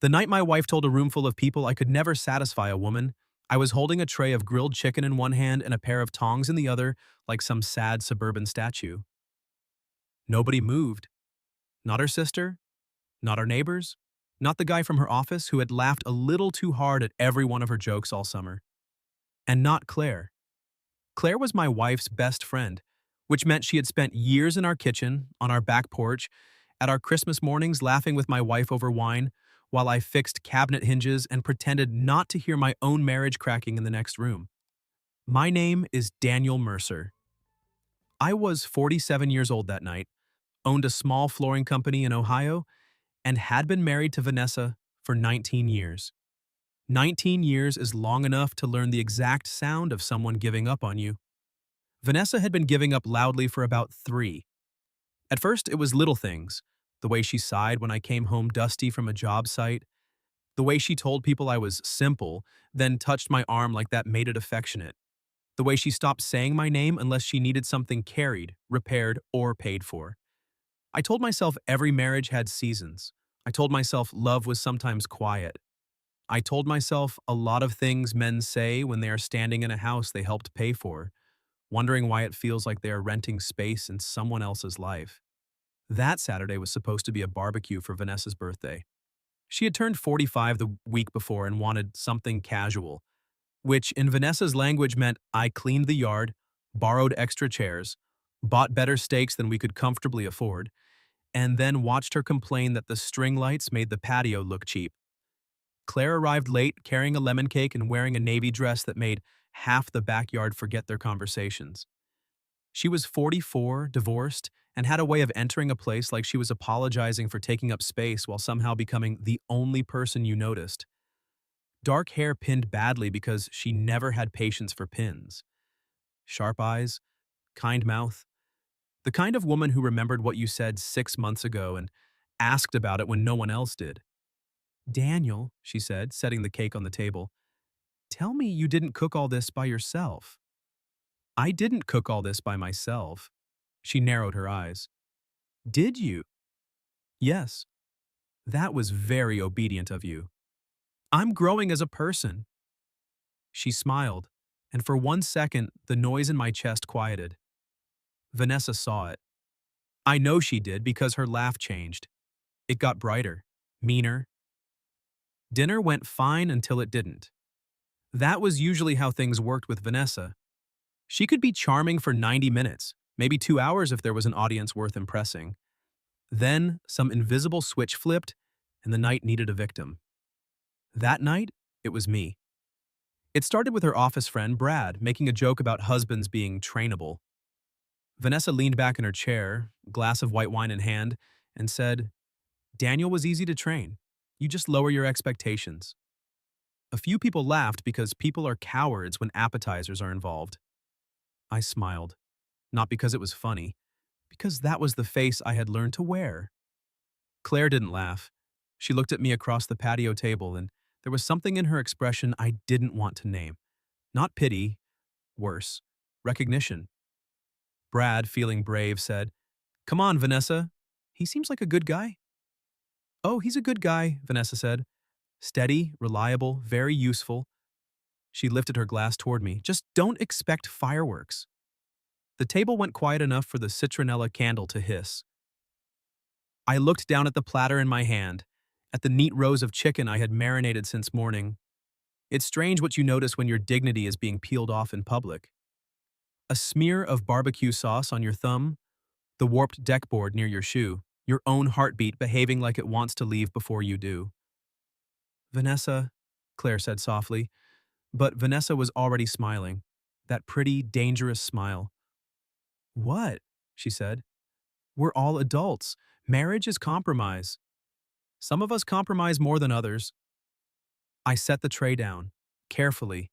The night my wife told a room full of people I could never satisfy a woman, I was holding a tray of grilled chicken in one hand and a pair of tongs in the other, like some sad suburban statue. Nobody moved. Not her sister, not our neighbors, not the guy from her office who had laughed a little too hard at every one of her jokes all summer. And not Claire. Claire was my wife's best friend, which meant she had spent years in our kitchen, on our back porch, at our Christmas mornings laughing with my wife over wine, while I fixed cabinet hinges and pretended not to hear my own marriage cracking in the next room. My name is Daniel Mercer. I was 47 years old that night, owned a small flooring company in Ohio, and had been married to Vanessa for 19 years. 19 years is long enough to learn the exact sound of someone giving up on you. Vanessa had been giving up loudly for about 3. At first, it was little things. The way she sighed when I came home dusty from a job site. The way she told people I was simple, then touched my arm like that made it affectionate. The way she stopped saying my name unless she needed something carried, repaired, or paid for. I told myself every marriage had seasons. I told myself love was sometimes quiet. I told myself a lot of things men say when they are standing in a house they helped pay for, wondering why it feels like they are renting space in someone else's life. That Saturday was supposed to be a barbecue for Vanessa's birthday. She had turned 45 the week before and wanted something casual, which in Vanessa's language meant I cleaned the yard, borrowed extra chairs, bought better steaks than we could comfortably afford, and then watched her complain that the string lights made the patio look cheap. Claire arrived late, carrying a lemon cake and wearing a navy dress that made half the backyard forget their conversations. She was 44, divorced, and had a way of entering a place like she was apologizing for taking up space while somehow becoming the only person you noticed. Dark hair pinned badly because she never had patience for pins. Sharp eyes, kind mouth. The kind of woman who remembered what you said 6 months ago and asked about it when no one else did. "Daniel," she said, setting the cake on the table, "tell me you didn't cook all this by yourself." "I didn't cook all this by myself." She narrowed her eyes. "Did you?" "Yes." "That was very obedient of you. I'm growing as a person." She smiled, and for 1 second, the noise in my chest quieted. Vanessa saw it. I know she did because her laugh changed. It got brighter, meaner. Dinner went fine until it didn't. That was usually how things worked with Vanessa. She could be charming for 90 minutes, maybe 2 hours if there was an audience worth impressing. Then, some invisible switch flipped, and the night needed a victim. That night, it was me. It started with her office friend, Brad, making a joke about husbands being trainable. Vanessa leaned back in her chair, glass of white wine in hand, and said, "Daniel was easy to train. You just lower your expectations." A few people laughed because people are cowards when appetizers are involved. I smiled, not because it was funny, because that was the face I had learned to wear. Claire didn't laugh. She looked at me across the patio table, and there was something in her expression I didn't want to name. Not pity, worse, recognition. Brad, feeling brave, said, "Come on, Vanessa. He seems like a good guy." "Oh, he's a good guy," Vanessa said. "Steady, reliable, very useful." She lifted her glass toward me. "Just don't expect fireworks." The table went quiet enough for the citronella candle to hiss. I looked down at the platter in my hand, at the neat rows of chicken I had marinated since morning. It's strange what you notice when your dignity is being peeled off in public. A smear of barbecue sauce on your thumb, the warped deck board near your shoe, your own heartbeat behaving like it wants to leave before you do. "Vanessa," Claire said softly, but Vanessa was already smiling, that pretty, dangerous smile. "What?" she said. "We're all adults. Marriage is compromise. Some of us compromise more than others." I set the tray down, carefully.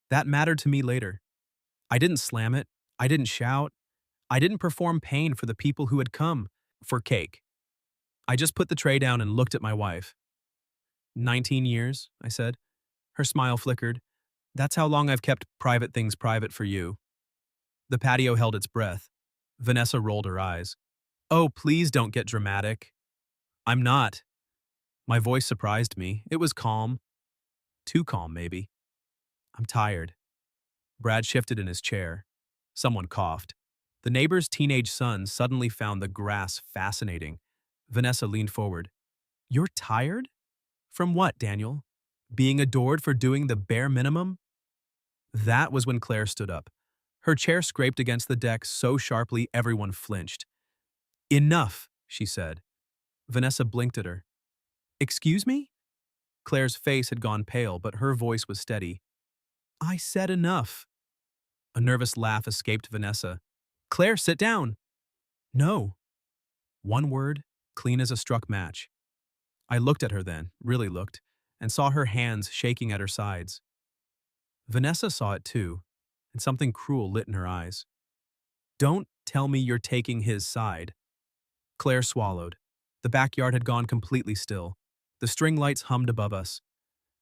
That mattered to me later. I didn't slam it. I didn't shout. I didn't perform pain for the people who had come for cake. I just put the tray down and looked at my wife. 19 years, I said. Her smile flickered. "That's how long I've kept private things private for you." The patio held its breath. Vanessa rolled her eyes. "Oh, please don't get dramatic." "I'm not." My voice surprised me. It was calm. Too calm, maybe. I'm tired. Brad shifted in his chair. Someone coughed. The neighbor's teenage son suddenly found the grass fascinating. Vanessa leaned forward. You're tired? From what, Daniel? Being adored for doing the bare minimum? That was when Claire stood up. Her chair scraped against the deck so sharply everyone flinched. Enough, she said. Vanessa blinked at her. Excuse me? Claire's face had gone pale, but her voice was steady. I said enough. A nervous laugh escaped Vanessa. Claire, sit down. No. One word, clean as a struck match. I looked at her then, really looked, and saw her hands shaking at her sides. Vanessa saw it too, and something cruel lit in her eyes. Don't tell me you're taking his side. Claire swallowed. The backyard had gone completely still. The string lights hummed above us.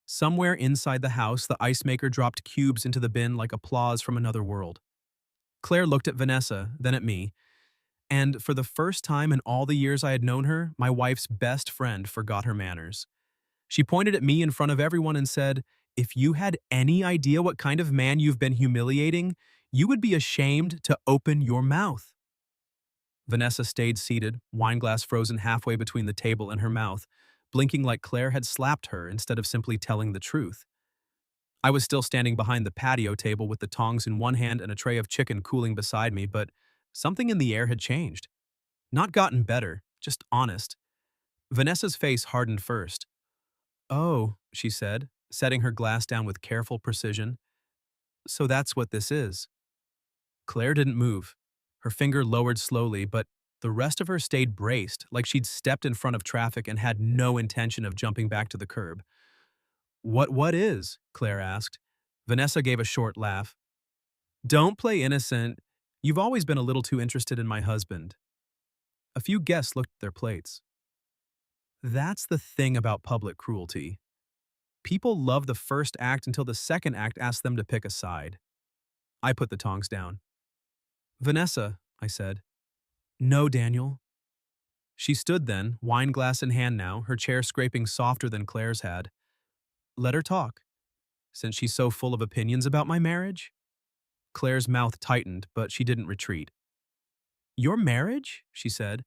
Somewhere inside the house, the ice maker dropped cubes into the bin like applause from another world. Claire looked at Vanessa, then at me, and for the first time in all the years I had known her, my wife's best friend forgot her manners. She pointed at me in front of everyone and said, if you had any idea what kind of man you've been humiliating, you would be ashamed to open your mouth. Vanessa stayed seated, wineglass frozen halfway between the table and her mouth, blinking like Claire had slapped her instead of simply telling the truth. I was still standing behind the patio table with the tongs in one hand and a tray of chicken cooling beside me, but something in the air had changed. Not gotten better, just honest. Vanessa's face hardened first. Oh, she said, setting her glass down with careful precision. So that's what this is. Claire didn't move. Her finger lowered slowly, but the rest of her stayed braced, like she'd stepped in front of traffic and had no intention of jumping back to the curb. What is? Claire asked. Vanessa gave a short laugh. Don't play innocent. You've always been a little too interested in my husband. A few guests looked at their plates. That's the thing about public cruelty. People love the first act until the second act asks them to pick a side. I put the tongs down. Vanessa, I said. No, Daniel. She stood then, wineglass in hand now, her chair scraping softer than Claire's had. Let her talk, since she's so full of opinions about my marriage. Claire's mouth tightened, but she didn't retreat. Your marriage? She said.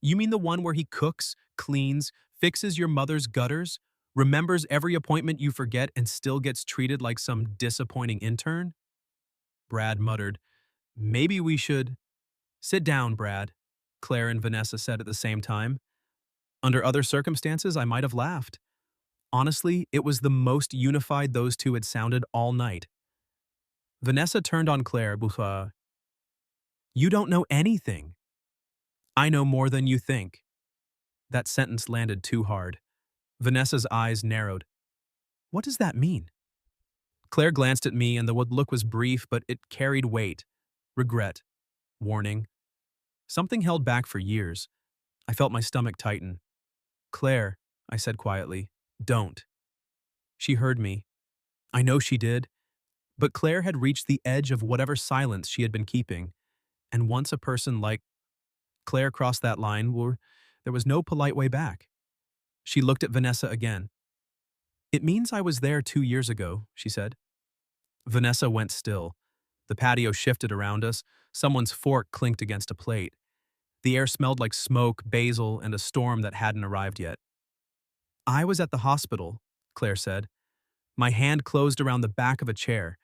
You mean the one where he cooks, cleans, fixes your mother's gutters, remembers every appointment you forget and still gets treated like some disappointing intern? Brad muttered, Maybe we should… Sit down, Brad, Claire and Vanessa said at the same time. Under other circumstances, I might have laughed. Honestly, it was the most unified those two had sounded all night. Vanessa turned on Claire, bouffa. You don't know anything. I know more than you think. That sentence landed too hard. Vanessa's eyes narrowed. What does that mean? Claire glanced at me, and the look was brief, but it carried weight. Regret. Warning. Something held back for years. I felt my stomach tighten. Claire, I said quietly, don't. She heard me. I know she did. But Claire had reached the edge of whatever silence she had been keeping. And once a person like Claire crossed that line, there was no polite way back. She looked at Vanessa again. It means I was there 2 years ago, she said. Vanessa went still. The patio shifted around us. Someone's fork clinked against a plate. The air smelled like smoke, basil, and a storm that hadn't arrived yet. I was at the hospital, Claire said. My hand closed around the back of a chair.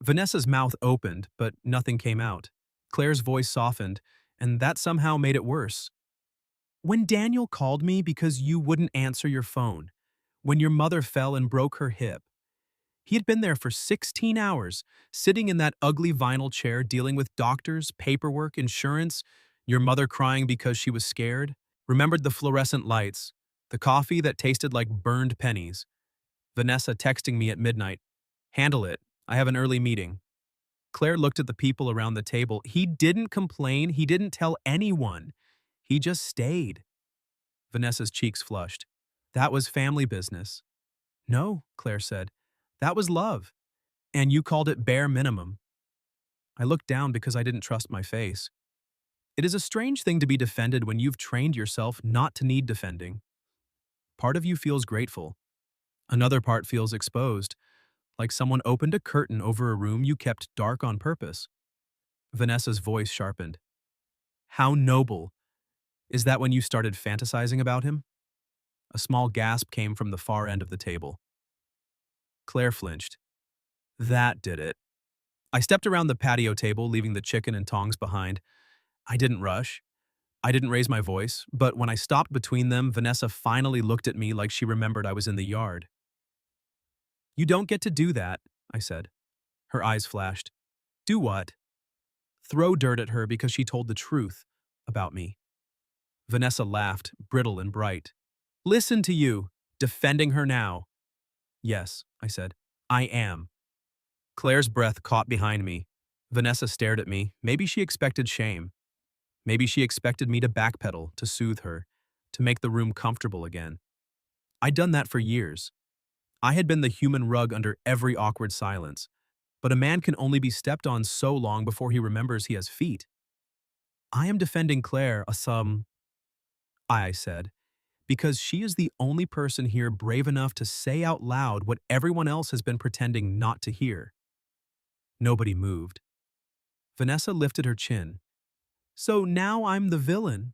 Vanessa's mouth opened, but nothing came out. Claire's voice softened, and that somehow made it worse. When Daniel called me because you wouldn't answer your phone, when your mother fell and broke her hip, he had been there for 16 hours, sitting in that ugly vinyl chair dealing with doctors, paperwork, insurance, your mother crying because she was scared, remembered the fluorescent lights, the coffee that tasted like burned pennies. Vanessa texting me at midnight. Handle it. I have an early meeting. Claire looked at the people around the table. He didn't complain. He didn't tell anyone. He just stayed. Vanessa's cheeks flushed. That was family business. No, Claire said. That was love. And you called it bare minimum. I looked down because I didn't trust my face. It is a strange thing to be defended when you've trained yourself not to need defending. Part of you feels grateful. Another part feels exposed, like someone opened a curtain over a room you kept dark on purpose. Vanessa's voice sharpened. How noble. Is that when you started fantasizing about him? A small gasp came from the far end of the table. Claire flinched. That did it. I stepped around the patio table, leaving the chicken and tongs behind. I didn't rush. I didn't raise my voice, but when I stopped between them, Vanessa finally looked at me like she remembered I was in the yard. You don't get to do that, I said. Her eyes flashed. Do what? Throw dirt at her because she told the truth about me. Vanessa laughed, brittle and bright. Listen to you, defending her now. Yes, I said. I am. Claire's breath caught behind me. Vanessa stared at me. Maybe she expected shame. Maybe she expected me to backpedal, to soothe her, to make the room comfortable again. I'd done that for years. I had been the human rug under every awkward silence. But a man can only be stepped on so long before he remembers he has feet. I am defending Claire, I said, because she is the only person here brave enough to say out loud what everyone else has been pretending not to hear. Nobody moved. Vanessa lifted her chin. So now I'm the villain?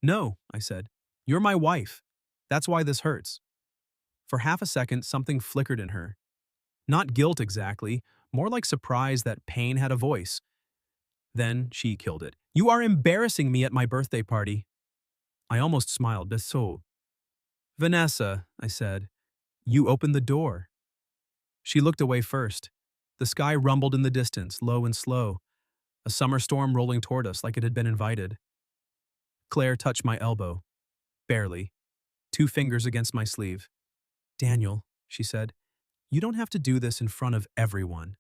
No, I said. You're my wife. That's why this hurts. For half a second, something flickered in her. Not guilt exactly, more like surprise that pain had a voice. Then she killed it. You are embarrassing me at my birthday party. I almost smiled. That's so. Vanessa, I said, you opened the door. She looked away first. The sky rumbled in the distance, low and slow, a summer storm rolling toward us like it had been invited. Claire touched my elbow. Barely. 2 fingers against my sleeve. Daniel, she said, you don't have to do this in front of everyone.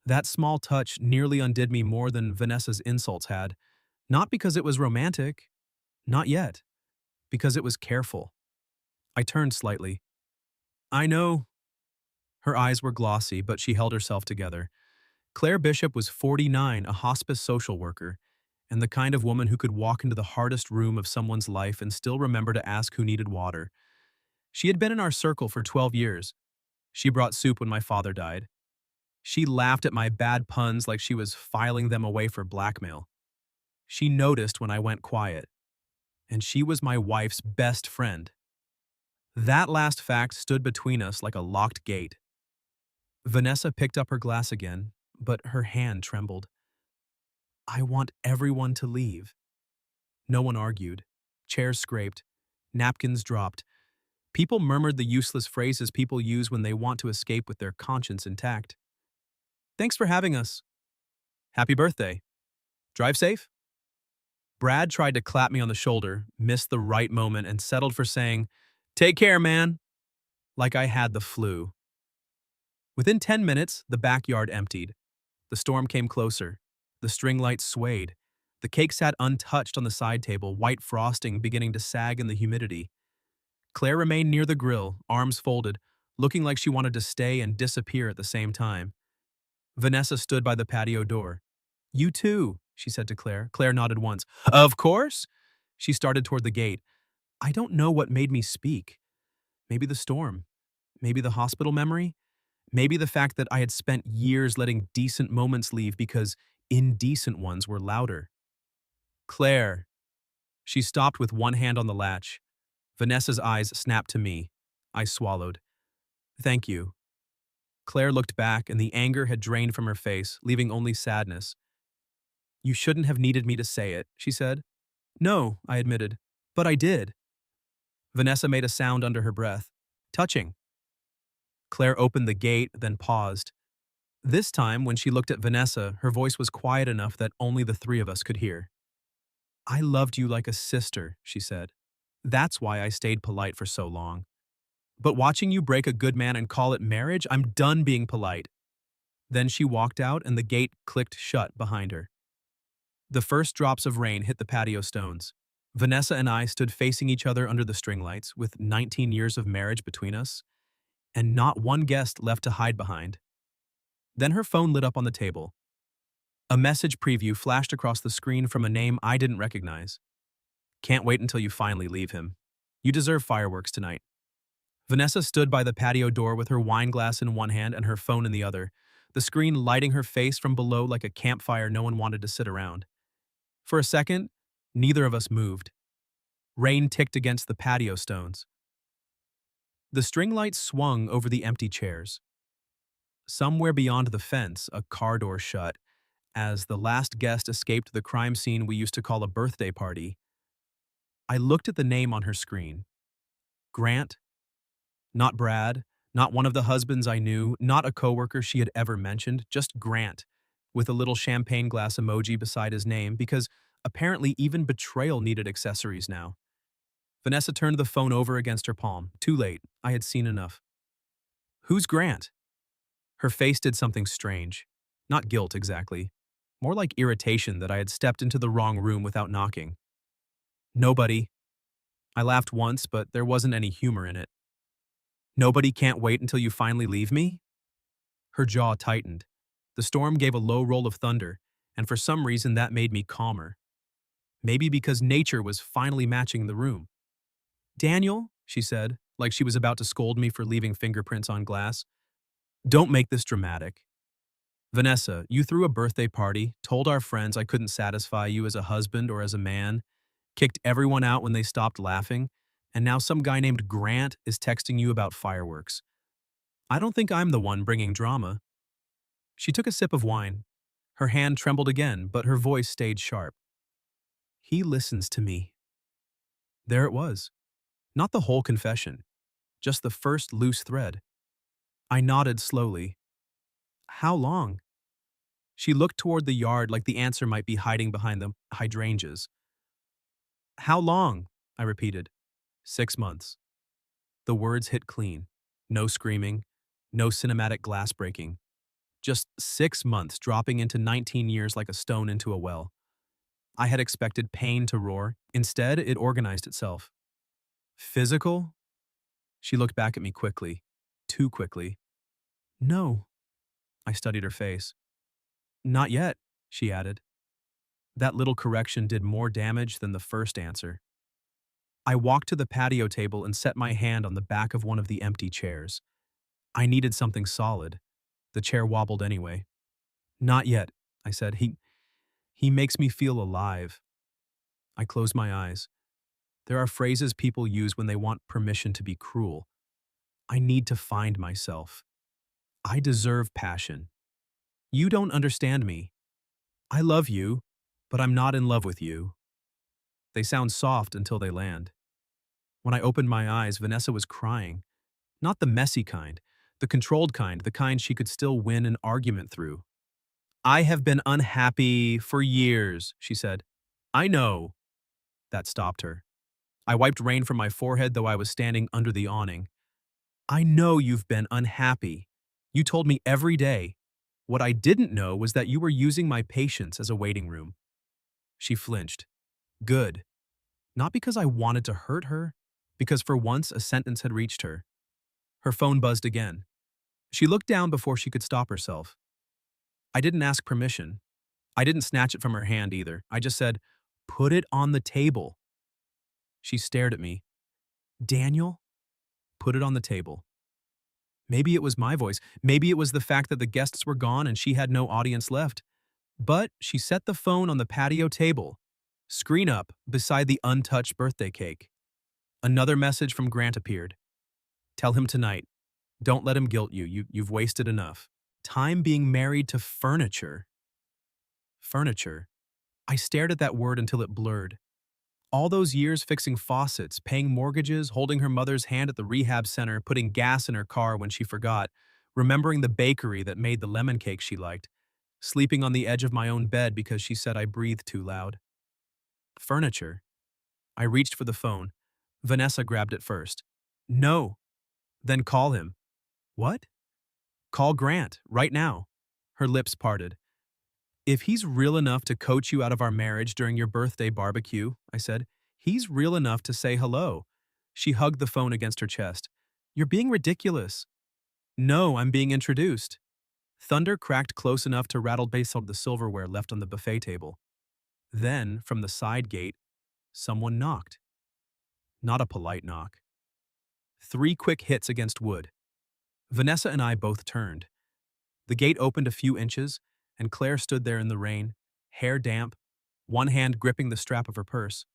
That small touch nearly undid me more than Vanessa's insults had, not because it was romantic, not yet, because it was careful. I turned slightly. I know. Her eyes were glossy, but she held herself together. Claire Bishop was 49, a hospice social worker, and the kind of woman who could walk into the hardest room of someone's life and still remember to ask who needed water. She had been in our circle for 12 years. She brought soup when my father died. She laughed at my bad puns like she was filing them away for blackmail. She noticed when I went quiet. And she was my wife's best friend. That last fact stood between us like a locked gate. Vanessa picked up her glass again, but her hand trembled. I want everyone to leave. No one argued. Chairs scraped. Napkins dropped. People murmured the useless phrases people use when they want to escape with their conscience intact. Thanks for having us. Happy birthday. Drive safe? Brad tried to clap me on the shoulder, missed the right moment, and settled for saying, Take care, man, like I had the flu. Within 10 minutes, the backyard emptied. The storm came closer. The string lights swayed. The cake sat untouched on the side table, white frosting beginning to sag in the humidity. Claire remained near the grill, arms folded, looking like she wanted to stay and disappear at the same time. Vanessa stood by the patio door. You too, she said to Claire. Claire nodded once. Of course. She started toward the gate. I don't know what made me speak. Maybe the storm. Maybe the hospital memory. Maybe the fact that I had spent years letting decent moments leave because indecent ones were louder. Claire. She stopped with one hand on the latch. Vanessa's eyes snapped to me. I swallowed. Thank you. Claire looked back, and the anger had drained from her face, leaving only sadness. You shouldn't have needed me to say it, she said. No, I admitted. But I did. Vanessa made a sound under her breath. Touching. Claire opened the gate, then paused. This time, when she looked at Vanessa, her voice was quiet enough that only the 3 of us could hear. I loved you like a sister, she said. That's why I stayed polite for so long. But watching you break a good man and call it marriage, I'm done being polite. Then she walked out and the gate clicked shut behind her. The first drops of rain hit the patio stones. Vanessa and I stood facing each other under the string lights, with 19 years of marriage between us, and not one guest left to hide behind. Then her phone lit up on the table. A message preview flashed across the screen from a name I didn't recognize. Can't wait until you finally leave him. You deserve fireworks tonight. Vanessa stood by the patio door with her wine glass in one hand and her phone in the other, the screen lighting her face from below like a campfire no one wanted to sit around. For a second, neither of us moved. Rain ticked against the patio stones. The string light swung over the empty chairs. Somewhere beyond the fence, a car door shut, as the last guest escaped the crime scene we used to call a birthday party. I looked at the name on her screen. Grant. Not Brad, not one of the husbands I knew, not a coworker she had ever mentioned, just Grant, with a little champagne glass emoji beside his name because apparently even betrayal needed accessories now. Vanessa turned the phone over against her palm. Too late. I had seen enough. Who's Grant? Her face did something strange. Not guilt, exactly. More like irritation that I had stepped into the wrong room without knocking. Nobody. I laughed once, but there wasn't any humor in it. Nobody can't wait until you finally leave me? Her jaw tightened. The storm gave a low roll of thunder, and for some reason that made me calmer. Maybe because nature was finally matching the room. Daniel, she said, like she was about to scold me for leaving fingerprints on glass. Don't make this dramatic. Vanessa, you threw a birthday party, told our friends I couldn't satisfy you as a husband or as a man, kicked everyone out when they stopped laughing, and now some guy named Grant is texting you about fireworks. I don't think I'm the one bringing drama. She took a sip of wine. Her hand trembled again, but her voice stayed sharp. He listens to me. There it was. Not the whole confession, just the first loose thread. I nodded slowly. How long? She looked toward the yard like the answer might be hiding behind the hydrangeas. How long? I repeated. 6 months. The words hit clean. No screaming, no cinematic glass breaking. Just 6 months dropping into 19 years like a stone into a well. I had expected pain to roar. Instead, it organized itself. Physical? She looked back at me quickly. Too quickly. No. I studied her face. Not yet, she added. That little correction did more damage than the first answer. I walked to the patio table and set my hand on the back of one of the empty chairs. I needed something solid. The chair wobbled anyway. Not yet, I said. He makes me feel alive. I closed my eyes. There are phrases people use when they want permission to be cruel. I need to find myself. I deserve passion. You don't understand me. I love you, but I'm not in love with you. They sound soft until they land. When I opened my eyes, Vanessa was crying. Not the messy kind, the controlled kind, the kind she could still win an argument through. I have been unhappy for years, she said. I know. That stopped her. I wiped rain from my forehead though I was standing under the awning. I know you've been unhappy. You told me every day. What I didn't know was that you were using my patience as a waiting room. She flinched. Good. Not because I wanted to hurt her, because for once a sentence had reached her. Her phone buzzed again. She looked down before she could stop herself. I didn't ask permission. I didn't snatch it from her hand either. I just said, put it on the table. She stared at me. Daniel? Put it on the table. Maybe it was my voice. Maybe it was the fact that the guests were gone and she had no audience left. But she set the phone on the patio table, screen up, beside the untouched birthday cake. Another message from Grant appeared. Tell him tonight. Don't let him guilt you. You've wasted enough. Time being married to furniture. Furniture. I stared at that word until it blurred. All those years fixing faucets, paying mortgages, holding her mother's hand at the rehab center, putting gas in her car when she forgot, remembering the bakery that made the lemon cake she liked, sleeping on the edge of my own bed because she said I breathed too loud. Furniture. I reached for the phone. Vanessa grabbed it first. No. Then call him. What? Call Grant, right now. Her lips parted. If he's real enough to coach you out of our marriage during your birthday barbecue, I said, he's real enough to say hello. She hugged the phone against her chest. You're being ridiculous. No, I'm being introduced. Thunder cracked close enough to rattle base of the silverware left on the buffet table. Then, from the side gate, someone knocked. not a polite knock. 3 quick hits against wood. Vanessa and I both turned. The gate opened a few inches, and Claire stood there in the rain, hair damp, one hand gripping the strap of her purse.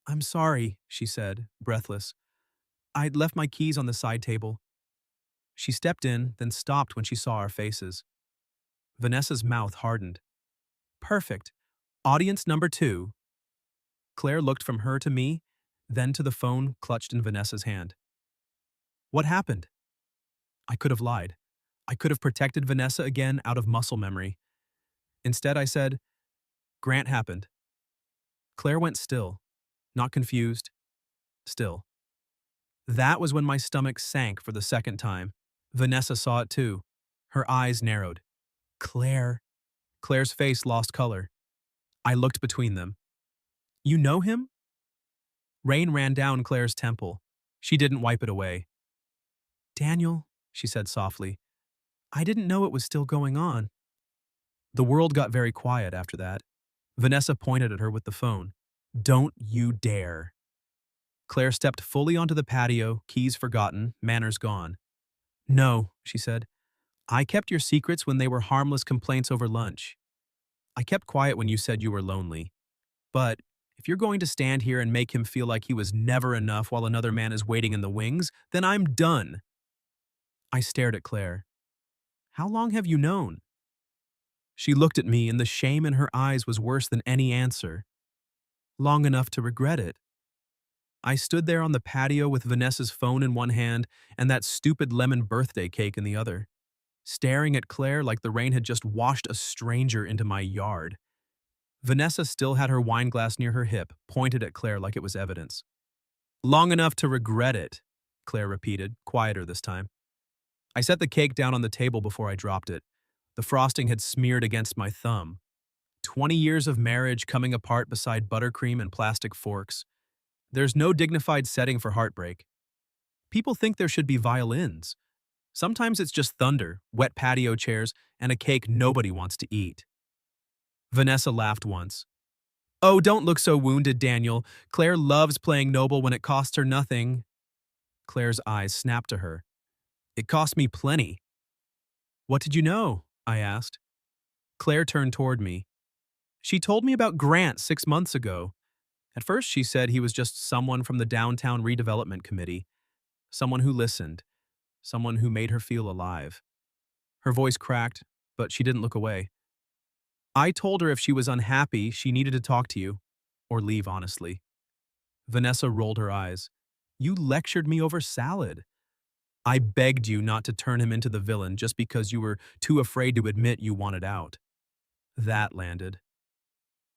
"I'm sorry," she said, breathless. "I'd left my keys on the side table." She stepped in, then stopped when she saw our faces. Vanessa's mouth hardened. "Perfect. Audience number 2. Claire looked from her to me, then to the phone clutched in Vanessa's hand. "What happened?" I could have lied. I could have protected Vanessa again out of muscle memory. Instead, I said, "Grant happened." Claire went still, not confused, still. That was when my stomach sank for the second time. Vanessa saw it too. Her eyes narrowed. "Claire." Claire's face lost color. I looked between them. "You know him?" Rain ran down Claire's temple. She didn't wipe it away. "Daniel," she said softly, "I didn't know it was still going on." The world got very quiet after that. Vanessa pointed at her with the phone. "Don't you dare." Claire stepped fully onto the patio, keys forgotten, manners gone. "No," she said. "I kept your secrets when they were harmless complaints over lunch. I kept quiet when you said you were lonely. But if you're going to stand here and make him feel like he was never enough while another man is waiting in the wings, then I'm done." I stared at Claire. "How long have you known?" She looked at me, and the shame in her eyes was worse than any answer. "Long enough to regret it." I stood there on the patio with Vanessa's phone in one hand and that stupid lemon birthday cake in the other, staring at Claire like the rain had just washed a stranger into my yard. Vanessa still had her wine glass near her hip, pointed at Claire like it was evidence. "Long enough to regret it," Claire repeated, quieter this time. I set the cake down on the table before I dropped it. The frosting had smeared against my thumb. 20 years of marriage coming apart beside buttercream and plastic forks. There's no dignified setting for heartbreak. People think there should be violins. Sometimes it's just thunder, wet patio chairs, and a cake nobody wants to eat. Vanessa laughed once. "Oh, don't look so wounded, Daniel. Claire loves playing noble when it costs her nothing." Claire's eyes snapped to her. "It cost me plenty." "What did you know?" I asked. Claire turned toward me. "She told me about Grant 6 months ago. At first she said he was just someone from the downtown redevelopment committee. Someone who listened. Someone who made her feel alive." Her voice cracked, but she didn't look away. "I told her if she was unhappy, she needed to talk to you. Or leave, honestly." Vanessa rolled her eyes. "You lectured me over salad." "I begged you not to turn him into the villain just because you were too afraid to admit you wanted out." That landed.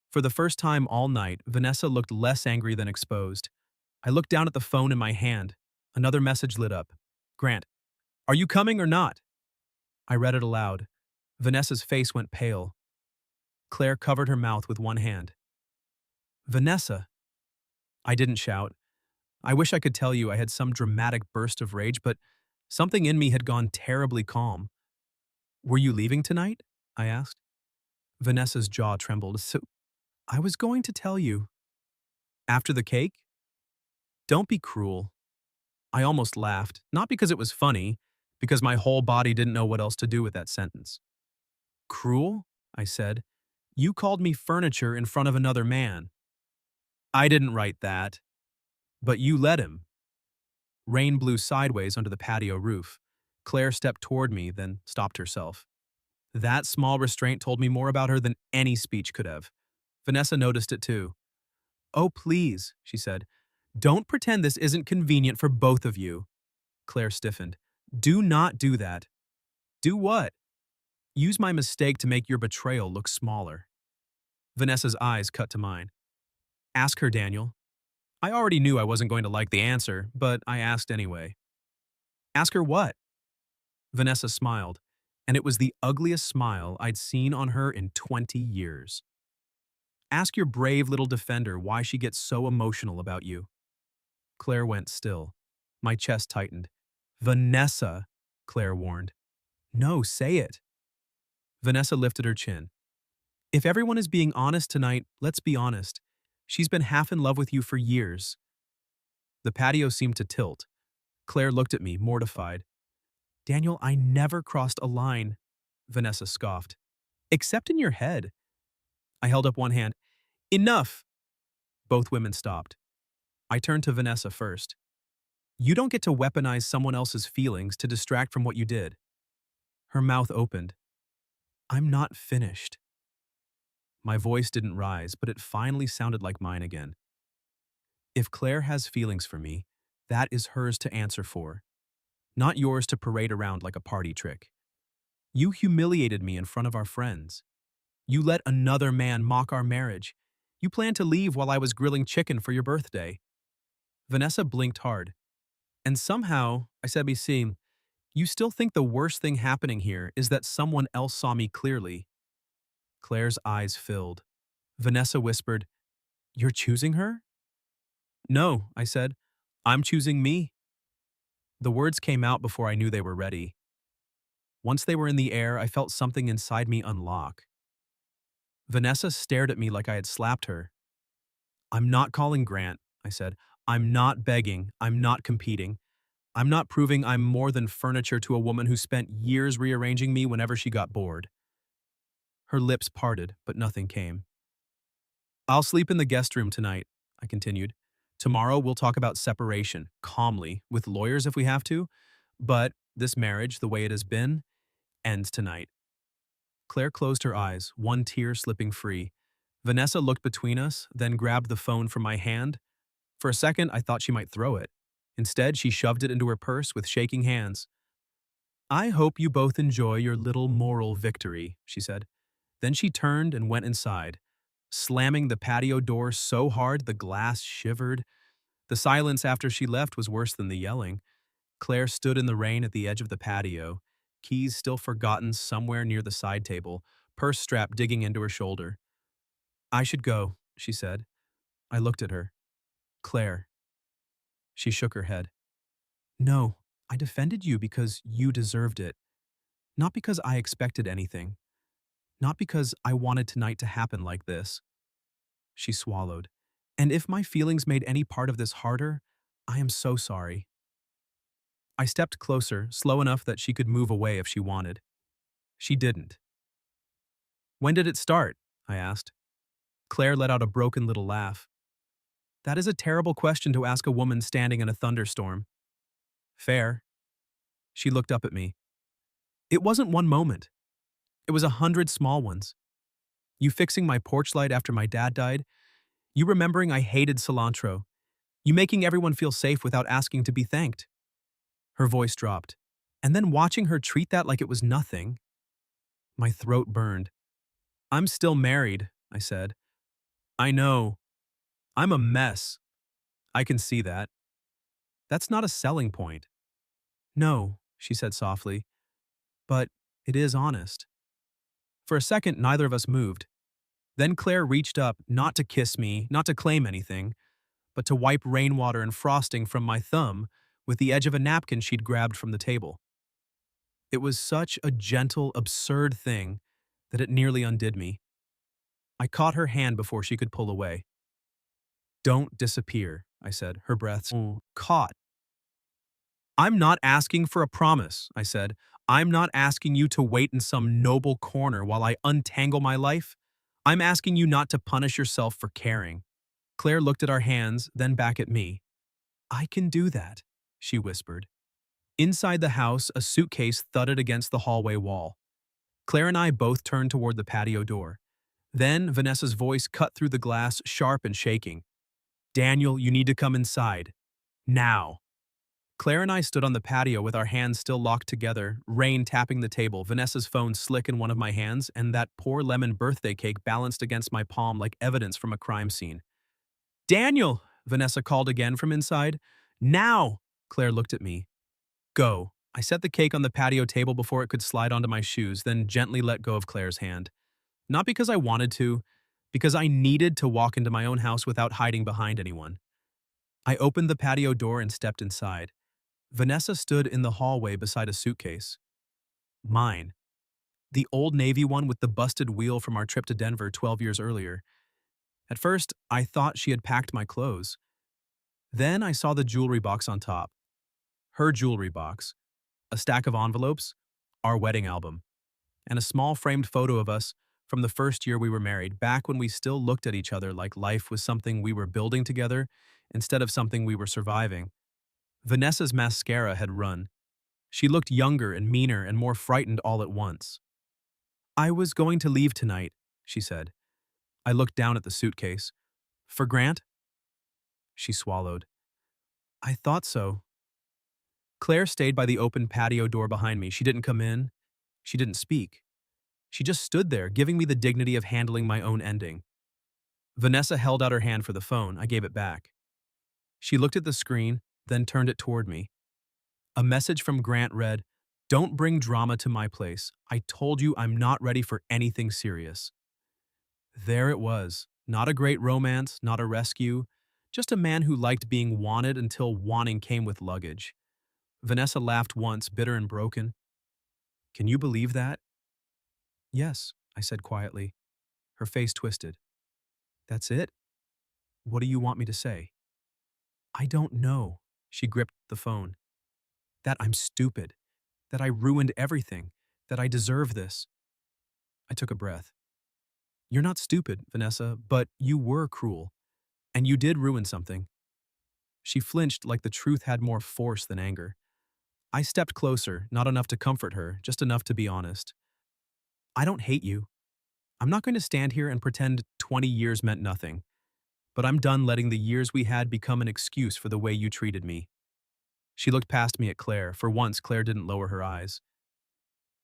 For the first time all night, Vanessa looked less angry than exposed. I looked down at the phone in my hand. Another message lit up. "Grant, are you coming or not?" I read it aloud. Vanessa's face went pale. Claire covered her mouth with one hand. "Vanessa." I didn't shout. I wish I could tell you I had some dramatic burst of rage, but something in me had gone terribly calm. "Were you leaving tonight?" I asked. Vanessa's jaw trembled. "So, I was going to tell you." "After the cake?" "Don't be cruel." I almost laughed, not because it was funny, because my whole body didn't know what else to do with that sentence. "Cruel?" I said. "You called me furniture in front of another man." "I didn't write that." "But you let him." Rain blew sideways under the patio roof. Claire stepped toward me, then stopped herself. That small restraint told me more about her than any speech could have. Vanessa noticed it too. "Oh, please," she said. "Don't pretend this isn't convenient for both of you." Claire stiffened. "Do not do that." "Do what?" "Use my mistake to make your betrayal look smaller." Vanessa's eyes cut to mine. "Ask her, Daniel." I already knew I wasn't going to like the answer, but I asked anyway. "Ask her what?" Vanessa smiled, and it was the ugliest smile I'd seen on her in 20 years. "Ask your brave little defender why she gets so emotional about you." Claire went still. My chest tightened. "Vanessa," Claire warned. "No, say it." Vanessa lifted her chin. "If everyone is being honest tonight, let's be honest. She's been half in love with you for years." The patio seemed to tilt. Claire looked at me, mortified. Daniel, I never crossed a line, Vanessa scoffed. Except in your head. I held up one hand. Enough! Both women stopped. I turned to Vanessa first. You don't get to weaponize someone else's feelings to distract from what you did. Her mouth opened. I'm not finished. My voice didn't rise, but it finally sounded like mine again. If Claire has feelings for me, that is hers to answer for, not yours to parade around like a party trick. You humiliated me in front of our friends. You let another man mock our marriage. You planned to leave while I was grilling chicken for your birthday. Vanessa blinked hard. And somehow, I said, you still think the worst thing happening here is that someone else saw me clearly. Claire's eyes filled. Vanessa whispered, You're choosing her? No, I said. I'm choosing me. The words came out before I knew they were ready. Once they were in the air, I felt something inside me unlock. Vanessa stared at me like I had slapped her. I'm not calling Grant, I said. I'm not begging. I'm not competing. I'm not proving I'm more than furniture to a woman who spent years rearranging me whenever she got bored. Her lips parted, but nothing came. I'll sleep in the guest room tonight, I continued. Tomorrow we'll talk about separation, calmly, with lawyers if we have to, but this marriage, the way it has been, ends tonight. Claire closed her eyes, one tear slipping free. Vanessa looked between us, then grabbed the phone from my hand. For a second, I thought she might throw it. Instead, she shoved it into her purse with shaking hands. I hope you both enjoy your little moral victory, she said. Then she turned and went inside, slamming the patio door so hard the glass shivered. The silence after she left was worse than the yelling. Claire stood in the rain at the edge of the patio, keys still forgotten somewhere near the side table, purse strap digging into her shoulder. I should go, she said. I looked at her. Claire. She shook her head. No, I defended you because you deserved it. Not because I expected anything. Not because I wanted tonight to happen like this. She swallowed. And if my feelings made any part of this harder, I am so sorry. I stepped closer, slow enough that she could move away if she wanted. She didn't. When did it start? I asked. Claire let out a broken little laugh. That is a terrible question to ask a woman standing in a thunderstorm. Fair. She looked up at me. It wasn't one moment. It was 100 small ones. You fixing my porch light after my dad died. You remembering I hated cilantro. You making everyone feel safe without asking to be thanked. Her voice dropped. And then watching her treat that like it was nothing. My throat burned. I'm still married, I said. I know. I'm a mess. I can see that. That's not a selling point. No, she said softly. But it is honest. For a second, neither of us moved. Then Claire reached up, not to kiss me, not to claim anything, but to wipe rainwater and frosting from my thumb with the edge of a napkin she'd grabbed from the table. It was such a gentle, absurd thing that it nearly undid me. I caught her hand before she could pull away. Don't disappear, I said, her breath caught. I'm not asking for a promise, I said. I'm not asking you to wait in some noble corner while I untangle my life. I'm asking you not to punish yourself for caring. Claire looked at our hands, then back at me. I can do that, she whispered. Inside the house, a suitcase thudded against the hallway wall. Claire and I both turned toward the patio door. Then Vanessa's voice cut through the glass, sharp and shaking. Daniel, you need to come inside. Now. Claire and I stood on the patio with our hands still locked together, rain tapping the table, Vanessa's phone slick in one of my hands, and that poor lemon birthday cake balanced against my palm like evidence from a crime scene. Daniel, Vanessa called again from inside. Now, Claire looked at me. Go. I set the cake on the patio table before it could slide onto my shoes, then gently let go of Claire's hand. Not because I wanted to, because I needed to walk into my own house without hiding behind anyone. I opened the patio door and stepped inside. Vanessa stood in the hallway beside a suitcase. Mine. The old Navy one with the busted wheel from our trip to Denver 12 years earlier. At first, I thought she had packed my clothes. Then I saw the jewelry box on top. Her jewelry box, a stack of envelopes, our wedding album, and a small framed photo of us from the first year we were married, back when we still looked at each other like life was something we were building together instead of something we were surviving. Vanessa's mascara had run. She looked younger and meaner and more frightened all at once. "I was going to leave tonight," she said. I looked down at the suitcase. "For Grant?" She swallowed. "I thought so." Claire stayed by the open patio door behind me. She didn't come in. She didn't speak. She just stood there, giving me the dignity of handling my own ending. Vanessa held out her hand for the phone. I gave it back. She looked at the screen, then turned it toward me. A message from Grant read, "Don't bring drama to my place. I told you I'm not ready for anything serious." There it was. Not a great romance, not a rescue, just a man who liked being wanted until wanting came with luggage. Vanessa laughed once, bitter and broken. "Can you believe that?" "Yes," I said quietly. Her face twisted. "That's it? What do you want me to say?" "I don't know." She gripped the phone. "That I'm stupid. That I ruined everything. That I deserve this." I took a breath. "You're not stupid, Vanessa, but you were cruel. And you did ruin something." She flinched like the truth had more force than anger. I stepped closer, not enough to comfort her, just enough to be honest. "I don't hate you. I'm not going to stand here and pretend 20 years meant nothing. But I'm done letting the years we had become an excuse for the way you treated me." She looked past me at Claire. For once, Claire didn't lower her eyes.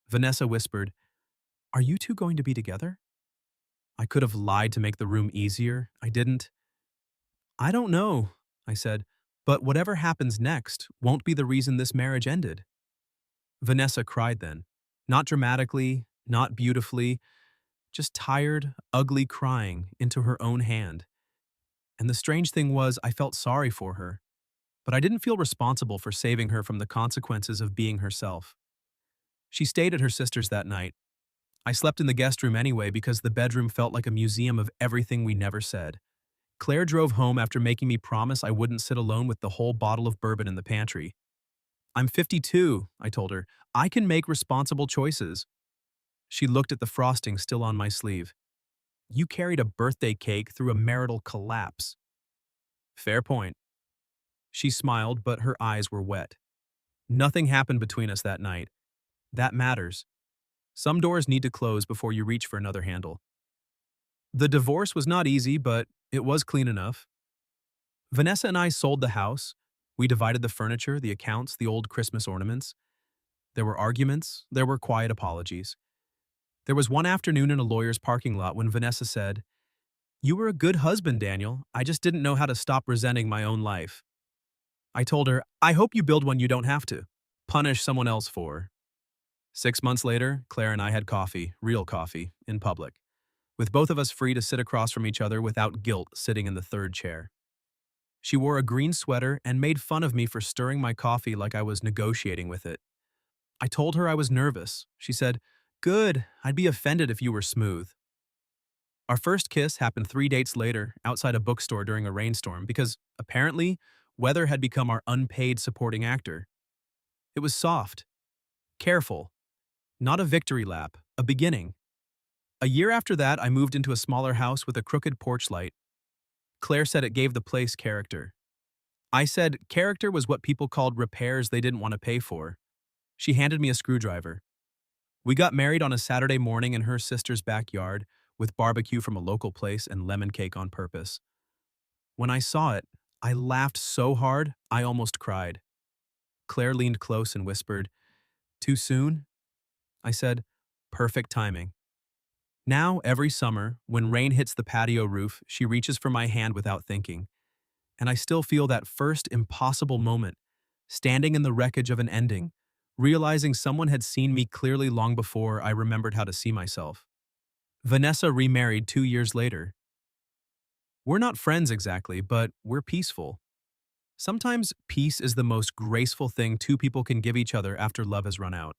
Vanessa whispered, "Are you two going to be together?" I could have lied to make the room easier. I didn't. "I don't know," I said, "but whatever happens next won't be the reason this marriage ended." Vanessa cried then. Not dramatically, not beautifully, just tired, ugly crying into her own hand. And the strange thing was, I felt sorry for her, but I didn't feel responsible for saving her from the consequences of being herself. She stayed at her sister's that night. I slept in the guest room anyway because the bedroom felt like a museum of everything we never said. Claire drove home after making me promise I wouldn't sit alone with the whole bottle of bourbon in the pantry. "I'm 52, I told her. "I can make responsible choices." She looked at the frosting still on my sleeve. "You carried a birthday cake through a marital collapse." "Fair point." She smiled, but her eyes were wet. Nothing happened between us that night. That matters. Some doors need to close before you reach for another handle. The divorce was not easy, but it was clean enough. Vanessa and I sold the house. We divided the furniture, the accounts, the old Christmas ornaments. There were arguments. There were quiet apologies. There was one afternoon in a lawyer's parking lot when Vanessa said, "You were a good husband, Daniel. I just didn't know how to stop resenting my own life." I told her, "I hope you build one you don't have to punish someone else for." 6 months later, Claire and I had coffee, real coffee, in public, with both of us free to sit across from each other without guilt sitting in the third chair. She wore a green sweater and made fun of me for stirring my coffee like I was negotiating with it. I told her I was nervous. She said, "Good, I'd be offended if you were smooth." Our first kiss happened 3 dates later outside a bookstore during a rainstorm because, apparently, weather had become our unpaid supporting actor. It was soft, careful, not a victory lap, a beginning. A year after that, I moved into a smaller house with a crooked porch light. Claire said it gave the place character. I said character was what people called repairs they didn't want to pay for. She handed me a screwdriver. We got married on a Saturday morning in her sister's backyard with barbecue from a local place and lemon cake on purpose. When I saw it, I laughed so hard I almost cried. Claire leaned close and whispered, "Too soon?" I said, "Perfect timing." Now, every summer, when rain hits the patio roof, she reaches for my hand without thinking. And I still feel that first impossible moment, standing in the wreckage of an ending, realizing someone had seen me clearly long before I remembered how to see myself. Vanessa remarried 2 years later. We're not friends exactly, but we're peaceful. Sometimes peace is the most graceful thing two people can give each other after love has run out.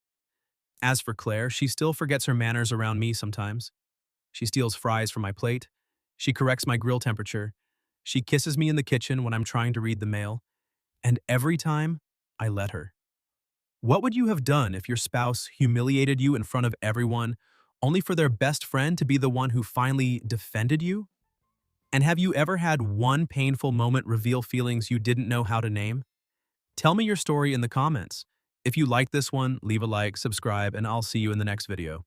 As for Claire, she still forgets her manners around me sometimes. She steals fries from my plate. She corrects my grill temperature. She kisses me in the kitchen when I'm trying to read the mail, and every time, I let her. What would you have done if your spouse humiliated you in front of everyone, only for their best friend to be the one who finally defended you? And have you ever had one painful moment reveal feelings you didn't know how to name? Tell me your story in the comments. If you like this one, leave a like, subscribe, and I'll see you in the next video.